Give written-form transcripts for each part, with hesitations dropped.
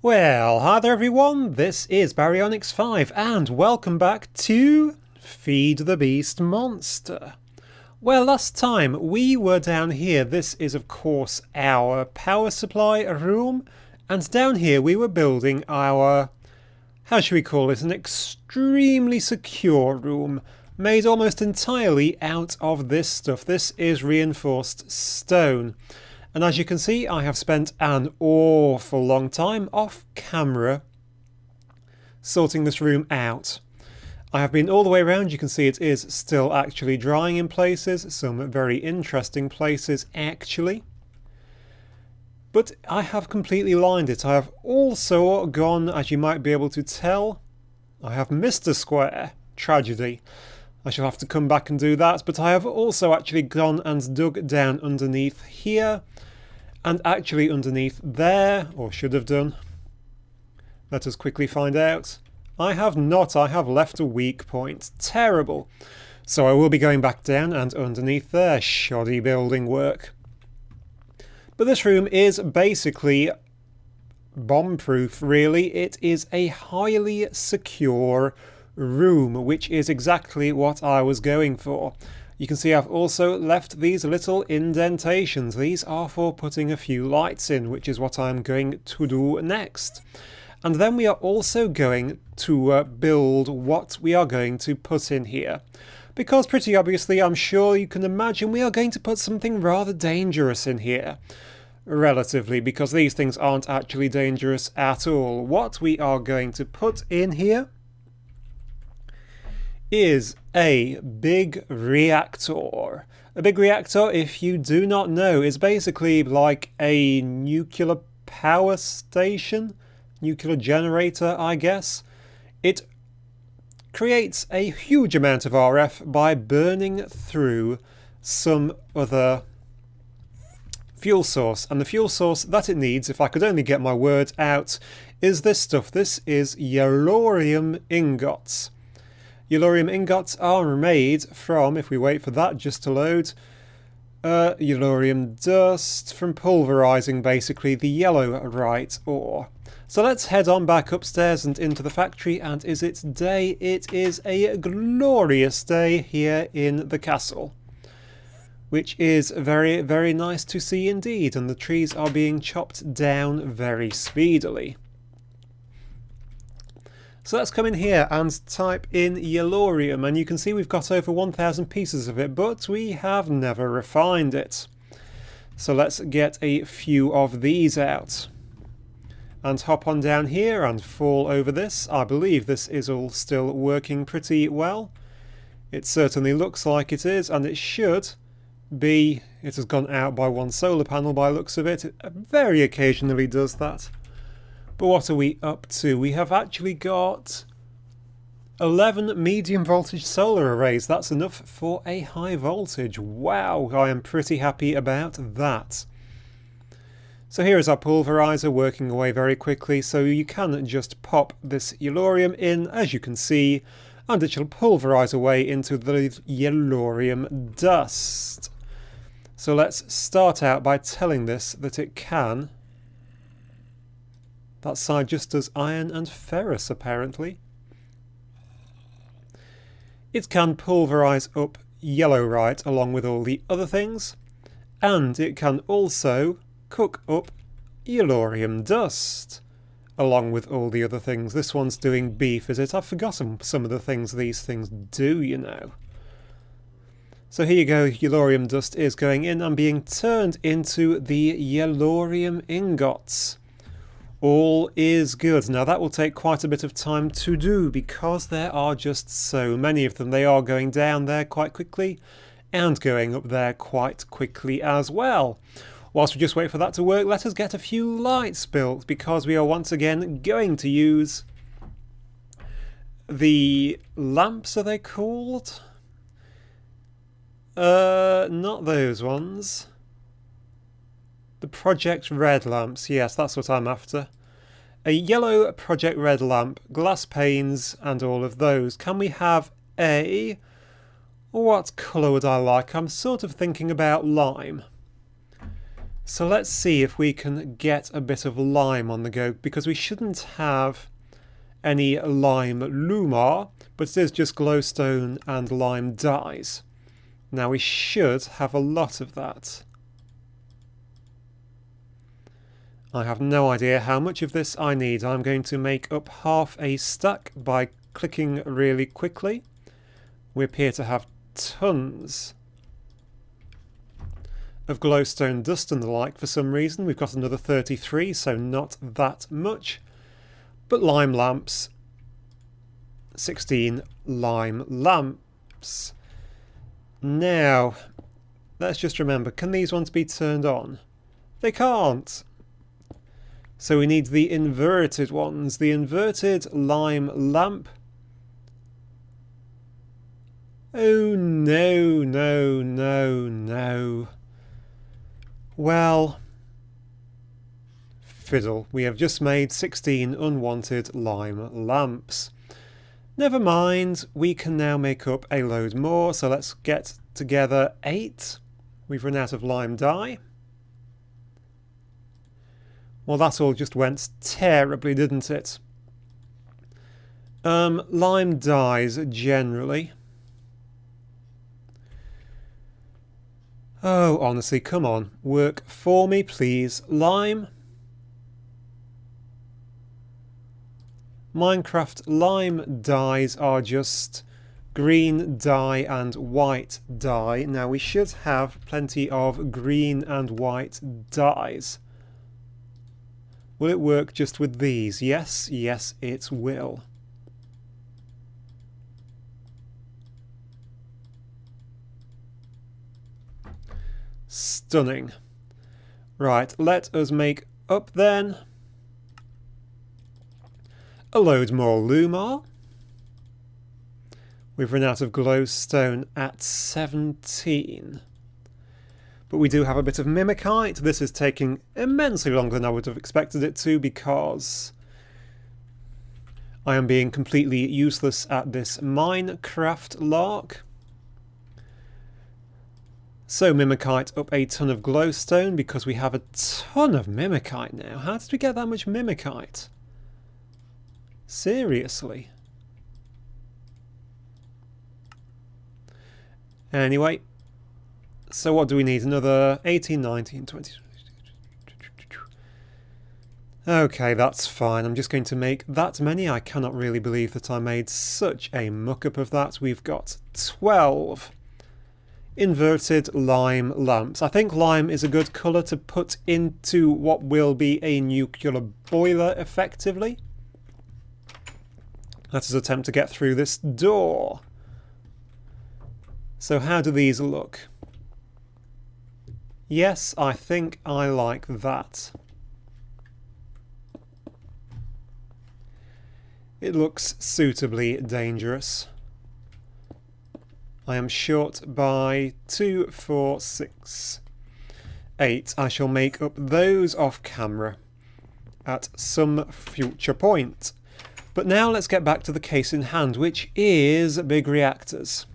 Well, hi there everyone, this is Baryonyx5 and welcome back to Feed the Beast Monster. Well, last time we were down here. This is of course our power supply room, and down here we were building our, how should we call it, an extremely secure room made almost entirely out of this stuff. This is reinforced stone. And as you can see, I have spent an awful long time off camera sorting this room out. I have been all the way around. You can see it is still actually drying in places, some very interesting places actually. But I have completely lined it. I have also gone, as you might be able to tell, I have missed a square. Tragedy. I shall have to come back and do that, but I have also actually gone and dug down underneath here, and actually underneath there, or should have done. Let us quickly find out. I have not, I have left a weak point. Terrible. So I will be going back down and underneath there. Shoddy building work. But this room is basically bomb-proof, really. It is a highly secure room, which is exactly what I was going for. You can see I've also left these little indentations. These are for putting a few lights in, which is what I'm going to do next. And then we are also going to build what we are going to put in here. Because pretty obviously, I'm sure you can imagine, we are going to put something rather dangerous in here. Relatively, because these things aren't actually dangerous at all. What we are going to put in here is a big reactor. A big reactor, if you do not know, is basically like a nuclear power station, nuclear generator, I guess. It creates a huge amount of RF by burning through some other fuel source, and the fuel source that it needs, if I could only get my words out, is this stuff. This is yellorium ingots. Yellorium ingots are made from, if we wait for that just to load, yellorium dust from pulverising basically the yellorite ore. So let's head on back upstairs and into the factory, and is it day? It is a glorious day here in the castle, which is very, very nice to see indeed, and the trees are being chopped down very speedily. So let's come in here and type in yellorium, and you can see we've got over 1,000 pieces of it, but we have never refined it. So let's get a few of these out. And hop on down here and fall over this. I believe this is all still working pretty well. It certainly looks like it is, and it should be. It has gone out by one solar panel by looks of it. It very occasionally does that. But what are we up to? We have actually got 11 medium voltage solar arrays. That's enough for a high voltage. Wow, I am pretty happy about that. So here is our pulverizer working away very quickly. So you can just pop this yellorium in, as you can see, and it shall pulverize away into the yellorium dust. So let's start out by telling this that it can. That side just does iron and ferrous, apparently. It can pulverise up yellorite along with all the other things, and it can also cook up yellorium dust along with all the other things. This one's doing beef, is it? I've forgotten some of the things these things do, you know. So here you go, yellorium dust is going in and being turned into the yellorium ingots. All is good. Now that will take quite a bit of time to do because there are just so many of them. They are going down there quite quickly and going up there quite quickly as well. Whilst we just wait for that to work, let us get a few lights built because we are once again going to use the lamps, are they called? Not those ones. The Project Red lamps, yes, that's what I'm after. A yellow Project Red lamp, glass panes, and all of those. Can we have a... What colour would I like? I'm sort of thinking about lime. So let's see if we can get a bit of lime on the go, because we shouldn't have any lime lumar, but it is just glowstone and lime dyes. Now we should have a lot of that. I have no idea how much of this I need. I'm going to make up half a stack by clicking really quickly. We appear to have tons of glowstone dust and the like for some reason. We've got another 33, so not that much. But lime lamps, 16 lime lamps. Now, let's just remember, can these ones be turned on? They can't. So we need the inverted ones. The inverted lime lamp. Oh no, no, no, no. Well, fiddle. We have just made 16 unwanted lime lamps. Never mind, we can now make up a load more, so let's get together 8. We've run out of lime dye. Well, that all just went terribly, didn't it? Lime dyes, generally. Oh, honestly, come on. Work for me, please. Lime. Minecraft lime dyes are just green dye and white dye. Now, we should have plenty of green and white dyes. Will it work just with these? Yes, yes, it will. Stunning. Right, let us make up then a load more lumar. We've run out of glowstone at 17. But we do have a bit of mimicite. This is taking immensely longer than I would have expected it to, because I am being completely useless at this Minecraft lark. So mimicite up a ton of glowstone, because we have a ton of mimicite now. How did we get that much mimicite? Seriously. Anyway, so what do we need? Another 18, 19, 20. Okay, that's fine. I'm just going to make that many. I cannot really believe that I made such a muck-up of that. We've got 12 inverted lime lamps. I think lime is a good colour to put into what will be a nuclear boiler, effectively. Let us attempt to get through this door. So how do these look? Yes, I think I like that. It looks suitably dangerous. I am short by 2, 4, 6, 8. I shall make up those off camera at some future point. But now let's get back to the case in hand, which is big reactors.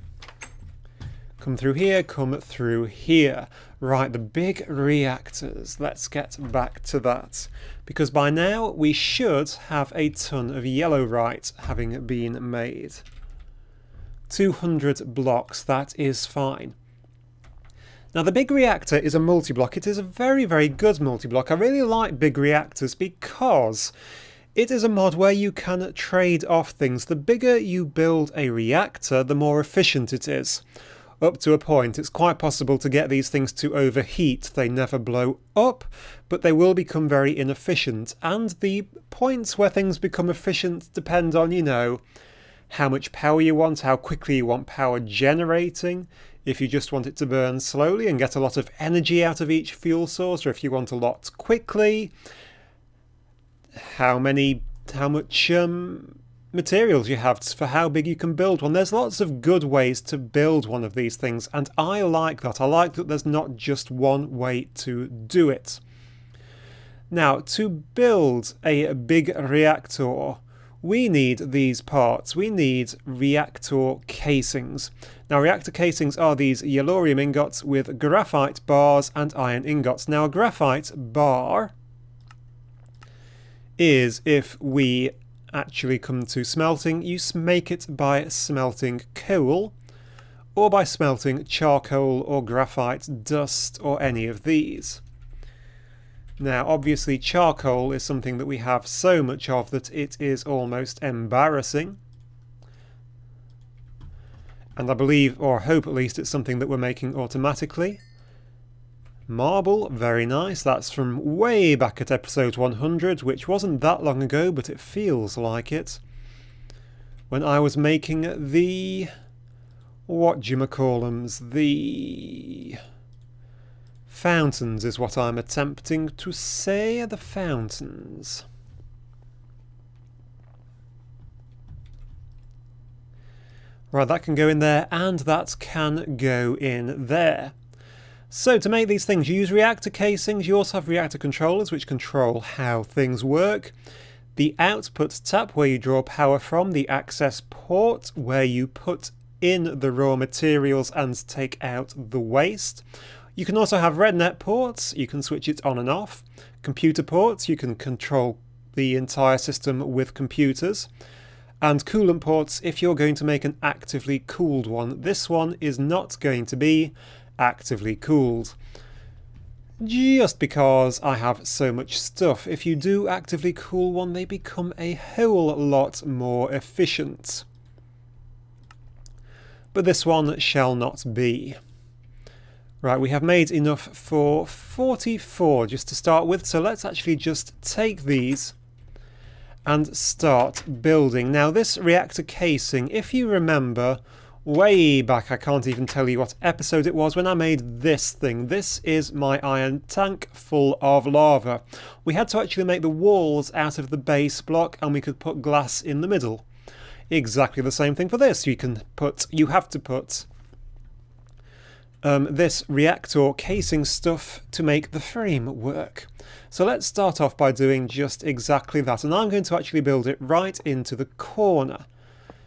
Come through here, come through here. Right, the big reactors. Let's get back to that. Because by now we should have a ton of yellowite having been made. 200 blocks, that is fine. Now the big reactor is a multi-block. It is a very, very good multi-block. I really like big reactors because it is a mod where you can trade off things. The bigger you build a reactor, the more efficient it is. Up to a point. It's quite possible to get these things to overheat. They never blow up, but they will become very inefficient. And the points where things become efficient depend on, you know, how much power you want, how quickly you want power generating, if you just want it to burn slowly and get a lot of energy out of each fuel source, or if you want a lot quickly, how much materials you have for how big you can build one. There's lots of good ways to build one of these things, and I like that. I like that there's not just one way to do it. Now, to build a big reactor, we need these parts. We need reactor casings. Now, reactor casings are these yellorium ingots with graphite bars and iron ingots. Now, a graphite bar is, if we actually come to smelting, you make it by smelting coal or by smelting charcoal or graphite dust or any of these. Now, obviously, charcoal is something that we have so much of that it is almost embarrassing. And I believe, or hope at least, it's something that we're making automatically. Marble, very nice. That's from way back at episode 100, which wasn't that long ago, but it feels like it. When I was making the... whatchamacallums, the... fountains is what I'm attempting to say. The fountains. Right, that can go in there, and that can go in there. So to make these things, you use reactor casings. You also have reactor controllers, which control how things work. The output tap, where you draw power from. The access port, where you put in the raw materials and take out the waste. You can also have red net ports. You can switch it on and off. Computer ports, you can control the entire system with computers. And coolant ports, if you're going to make an actively cooled one. This one is not going to be actively cooled, just because I have so much stuff. If you do actively cool one, they become a whole lot more efficient. But this one shall not be. Right, we have made enough for 44 just to start with, so let's actually just take these and start building. Now, this reactor casing, if you remember way back, I can't even tell you what episode it was, when I made this thing. This is my iron tank full of lava. We had to actually make the walls out of the base block, and we could put glass in the middle. Exactly the same thing for this. You have to put this reactor casing stuff to make the frame work. So let's start off by doing just exactly that, and I'm going to actually build it right into the corner.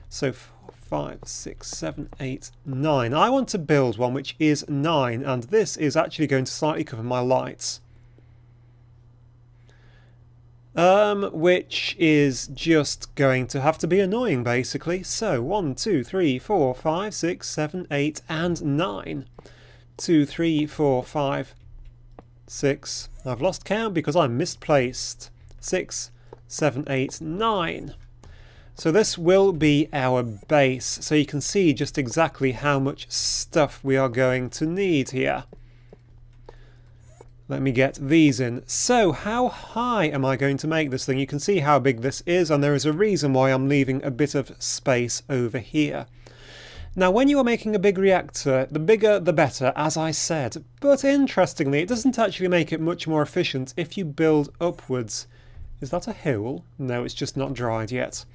So 5, 6, 7, 8, 9. I want to build one which is 9, and this is actually going to slightly cover my lights. Which is just going to have to be annoying, basically. So 1, 2, 3, 4, 5, 6, 7, 8, and 9. 2, 3, 4, 5, 6. I've lost count because I'm misplaced. 6, 7, 8, 9. So this will be our base, so you can see just exactly how much stuff we are going to need here. Let me get these in. So how high am I going to make this thing? You can see how big this is, and there is a reason why I'm leaving a bit of space over here. Now, when you are making a big reactor, the bigger the better, as I said. But interestingly, it doesn't actually make it much more efficient if you build upwards. Is that a hole? No, it's just not dried yet.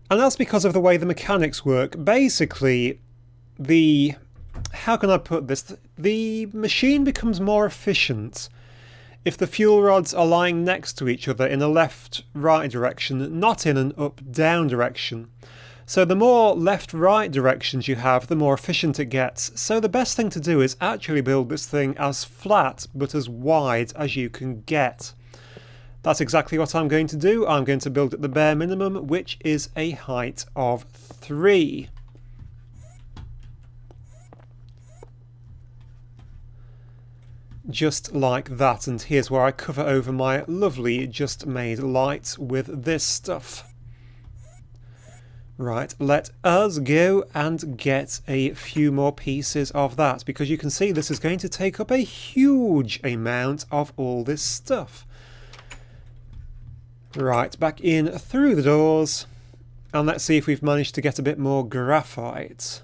And that's because of the way the mechanics work. Basically, how can I put this? The machine becomes more efficient if the fuel rods are lying next to each other in a left-right direction, not in an up-down direction. So the more left-right directions you have, the more efficient it gets. So the best thing to do is actually build this thing as flat but as wide as you can get. That's exactly what I'm going to do. I'm going to build at the bare minimum, which is a height of 3. Just like that, and here's where I cover over my lovely just made lights with this stuff. Right, let us go and get a few more pieces of that, because you can see this is going to take up a huge amount of all this stuff. Right, back in through the doors, and let's see if we've managed to get a bit more graphite.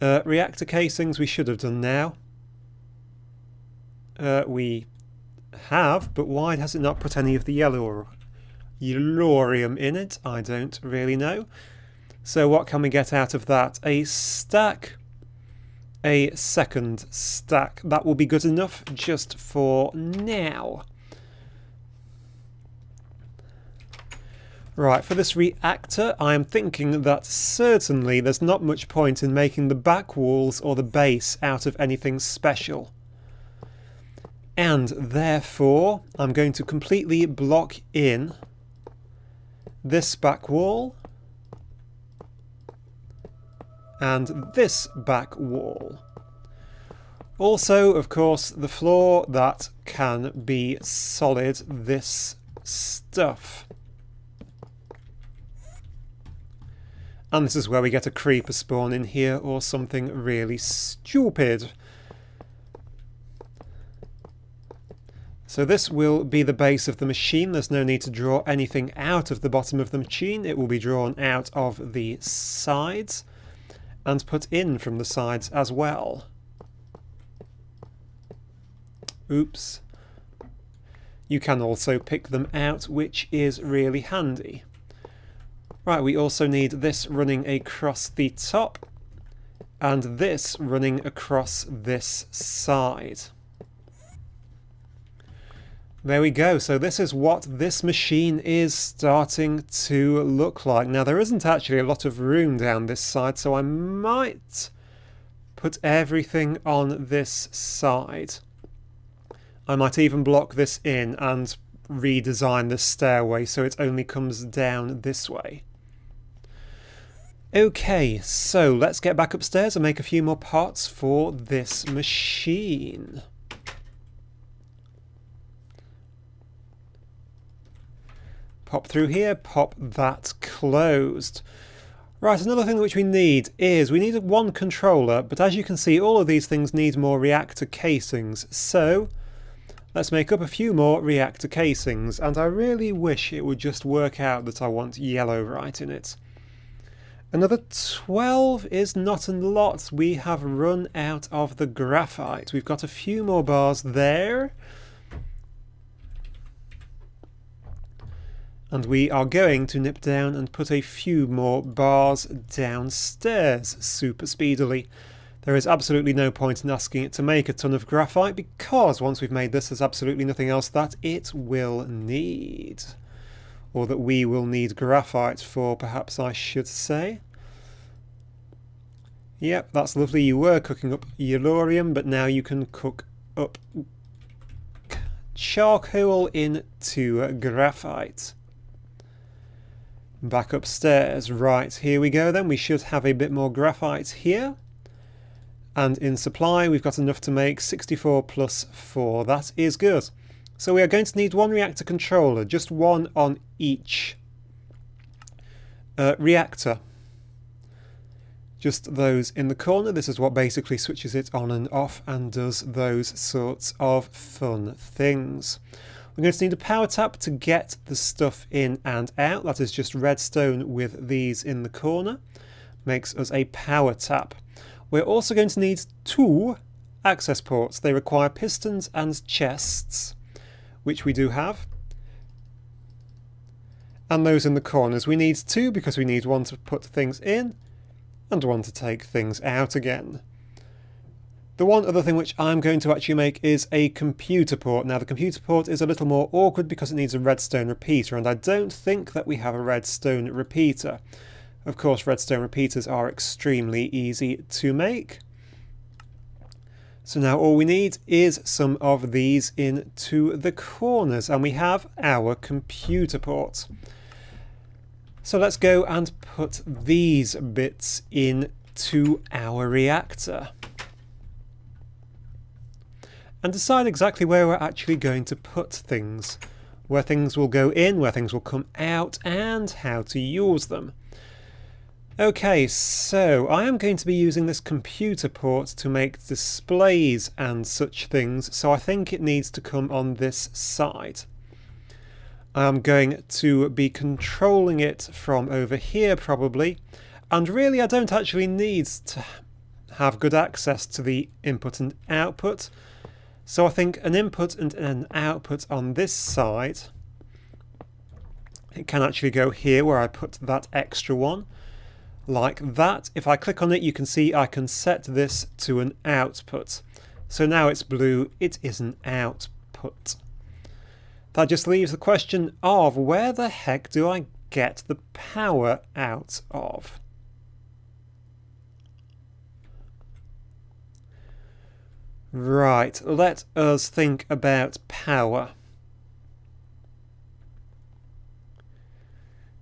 Reactor casings we should have done now. We have, but why has it not put any of the yellorium in it? I don't really know. So what can we get out of that? A stack. A second stack. That will be good enough just for now. Right, for this reactor, I am thinking that certainly there's not much point in making the back walls or the base out of anything special. And therefore, I'm going to completely block in this back wall and this back wall. Also, of course, the floor that can be solid, this stuff. And this is where we get a creeper spawn in here or something really stupid. So this will be the base of the machine. There's no need to draw anything out of the bottom of the machine. It will be drawn out of the sides and put in from the sides as well. Oops. You can also pick them out, which is really handy. Right, we also need this running across the top and this running across this side. There we go. So this is what this machine is starting to look like. Now there isn't actually a lot of room down this side, so I might put everything on this side. I might even block this in and redesign the stairway so it only comes down this way. Okay, so let's get back upstairs and make a few more parts for this machine. Pop through here, pop that closed. Right, another thing which we need is we need one controller, but as you can see all of these things need more reactor casings, so let's make up a few more reactor casings, and I really wish it would just work out that I want yellow right in it. Another 12 is not a lot. We have run out of the graphite. We've got a few more bars there. And we are going to nip down and put a few more bars downstairs super speedily. There is absolutely no point in asking it to make a ton of graphite because once we've made this, there's absolutely nothing else that it will need. Or that we will need graphite for, perhaps I should say. Yep, that's lovely. You were cooking up uranium, but now you can cook up charcoal into graphite. Back upstairs. Right, here we go then. We should have a bit more graphite here. And in supply, we've got enough to make 64 plus 4. That is good. So we are going to need one reactor controller, just one on each reactor. Just those in the corner. This is what basically switches it on and off and does those sorts of fun things. We're going to need a power tap to get the stuff in and out. That is just redstone with these in the corner. Makes us a power tap. We're also going to need 2 access ports. They require pistons and chests, which we do have. And those in the corners. We need 2 because we need one to put things in and one to take things out again. The one other thing which I'm going to actually make is a computer port. Now the computer port is a little more awkward because it needs a redstone repeater, and I don't think that we have a redstone repeater. Of course, redstone repeaters are extremely easy to make. So now all we need is some of these into the corners, and we have our computer port. So let's go and put these bits into our reactor. And decide exactly where we're actually going to put things. Where things will go in, where things will come out, and how to use them. Okay, so I am going to be using this computer port to make displays and such things, so I think it needs to come on this side. I'm going to be controlling it from over here probably, and really I don't actually need to have good access to the input and output, so I think an input and an output on this side, it can actually go here where I put that extra one. Like that. If I click on it, you can see I can set this to an output. So now it's blue, it is an output. That just leaves the question of where the heck do I get the power out of. Right, let us think about power.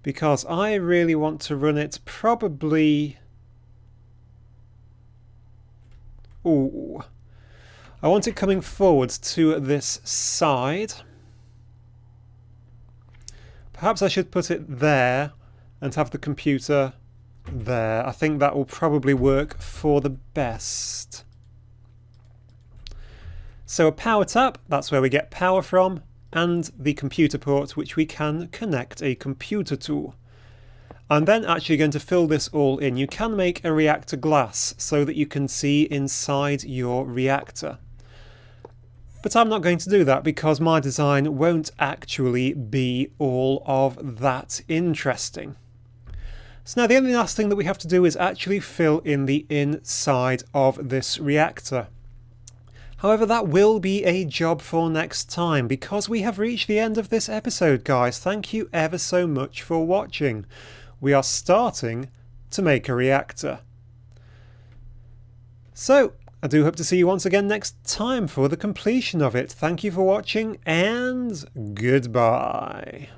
Because I really want to run it probably... Ooh. I want it coming forwards to this side. Perhaps I should put it there and have the computer there. I think that will probably work for the best. So a power tap, that's where we get power from, and the computer port which we can connect a computer to. I'm then actually going to fill this all in. You can make a reactor glass so that you can see inside your reactor. But I'm not going to do that because my design won't actually be all of that interesting. So now the only last thing that we have to do is actually fill in the inside of this reactor. However, that will be a job for next time because we have reached the end of this episode, guys. Thank you ever so much for watching. We are starting to make a reactor. So, I do hope to see you once again next time for the completion of it. Thank you for watching and goodbye.